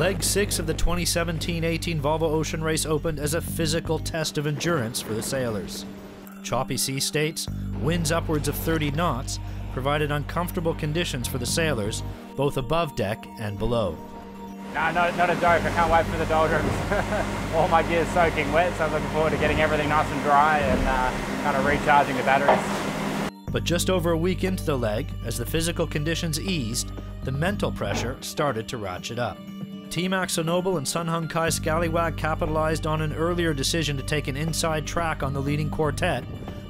Leg 6 of the 2017-18 Volvo Ocean Race opened as a physical test of endurance for the sailors. Choppy sea states, winds upwards of 30 knots, provided uncomfortable conditions for the sailors, both above deck and below. No, not a joke. I can't wait for the doldrums. All my gear's soaking wet, so I'm looking forward to getting everything nice and dry and kind of recharging the batteries. But just over a week into the leg, as the physical conditions eased, the mental pressure started to ratchet up. Team AkzoNobel and Sun Hung Kai Scallywag capitalized on an earlier decision to take an inside track on the leading quartet,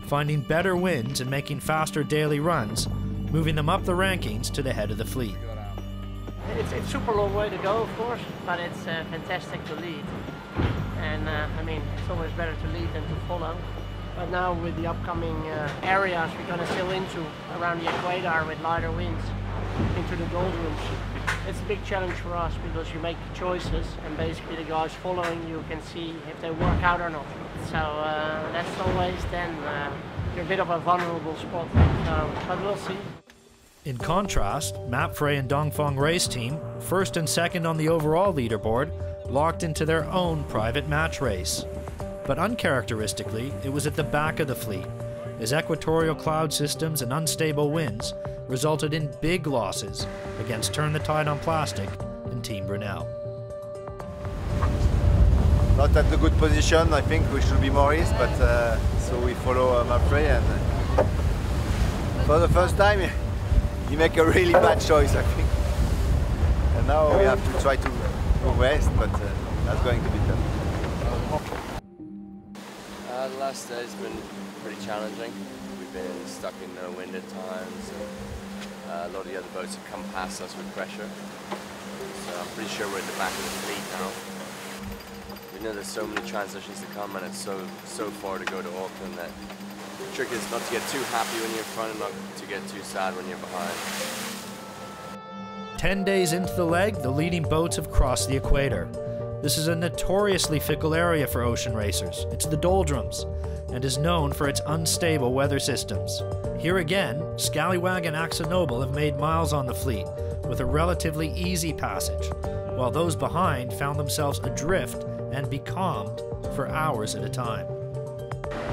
finding better winds and making faster daily runs, moving them up the rankings to the head of the fleet. It's super long way to go, of course, but it's fantastic to lead. And I mean, it's always better to lead than to follow. But now with the upcoming areas we're going to sail into around the equator with lighter winds, into the doldrums, it's a big challenge for us because you make choices and basically the guys following you can see if they work out or not. So that's always then you're a bit of a vulnerable spot, but we'll see. In contrast, Mapfre and Dongfeng Race Team, first and second on the overall leaderboard, locked into their own private match race. But uncharacteristically, it was at the back of the fleet, as equatorial cloud systems and unstable winds resulted in big losses against Turn the Tide on Plastic and Team Brunel. Not at a good position, I think we should be more east, but so we follow Mapfre, and for the first time you make a really bad choice, I think. And now we have to try to go west, but that's going to be tough. The last day has been pretty challenging. We've been stuck in no wind at times, and a lot of the other boats have come past us with pressure. So I'm pretty sure we're at the back of the fleet now. We know there's so many transitions to come, and it's so far to go to Auckland that the trick is not to get too happy when you're in front and not to get too sad when you're behind. 10 days into the leg, the leading boats have crossed the equator. This is a notoriously fickle area for ocean racers. It's the doldrums, and is known for its unstable weather systems. Here again, Scallywag and AkzoNobel have made miles on the fleet, with a relatively easy passage, while those behind found themselves adrift and becalmed for hours at a time.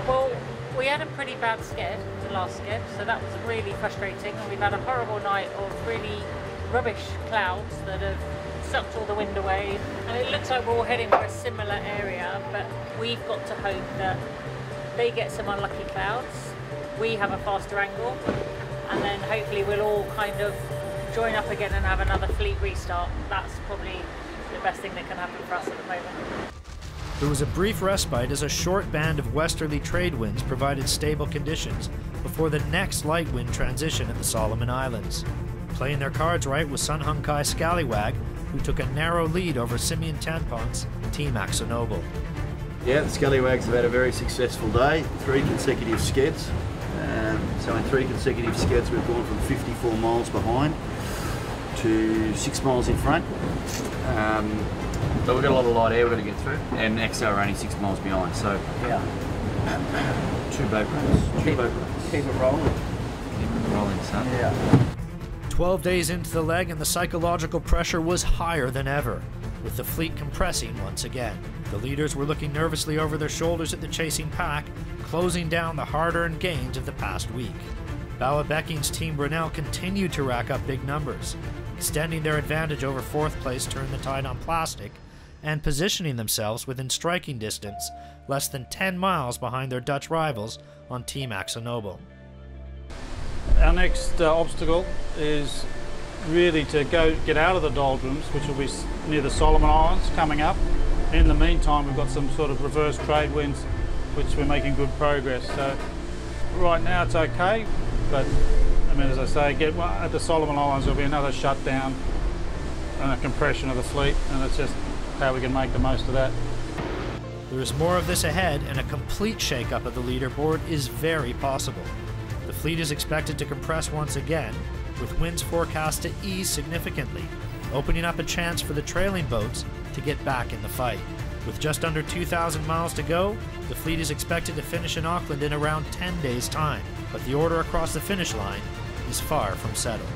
Well, we had a pretty bad sked, the last sked, so that was really frustrating, and we've had a horrible night of really rubbish clouds that have sucked all the wind away, and it looks like we're all heading for a similar area, but we've got to hope that they get some unlucky clouds, we have a faster angle, and then hopefully we'll all kind of join up again and have another fleet restart. That's probably the best thing that can happen for us at the moment. There was a brief respite as a short band of westerly trade winds provided stable conditions before the next light wind transition at the Solomon Islands. Playing their cards right was Sun Hung Kai Scallywag, who took a narrow lead over Simeon Tanpont's Team AkzoNobel. Yeah, the Scallywags have had a very successful day, 3 consecutive skeds. So in 3 consecutive skeds we've gone from 54 miles behind to 6 miles in front. But we've got a lot of light air we've got to get through, and XO are only 6 miles behind, so yeah. 2 boat runs. Keep it rolling. Keep it rolling, son. Yeah. 12 days into the leg and the psychological pressure was higher than ever, with the fleet compressing once again. The leaders were looking nervously over their shoulders at the chasing pack, closing down the hard-earned gains of the past week. Bauer Becking's Team Brunel continued to rack up big numbers, extending their advantage over 4th place Turn the Tide on Plastic, and positioning themselves within striking distance, less than 10 miles behind their Dutch rivals on Team AkzoNobel. Our next obstacle is really to get out of the doldrums, which will be near the Solomon Islands coming up. In the meantime, we've got some sort of reverse trade winds, which we're making good progress. So right now it's okay, but I mean, as I say, at the Solomon Islands there'll be another shutdown and a compression of the fleet, and it's just how we can make the most of that. There is more of this ahead, and a complete shake-up of the leaderboard is very possible. The fleet is expected to compress once again, with winds forecast to ease significantly, opening up a chance for the trailing boats to get back in the fight. With just under 2,000 miles to go, the fleet is expected to finish in Auckland in around 10 days' time, but the order across the finish line is far from settled.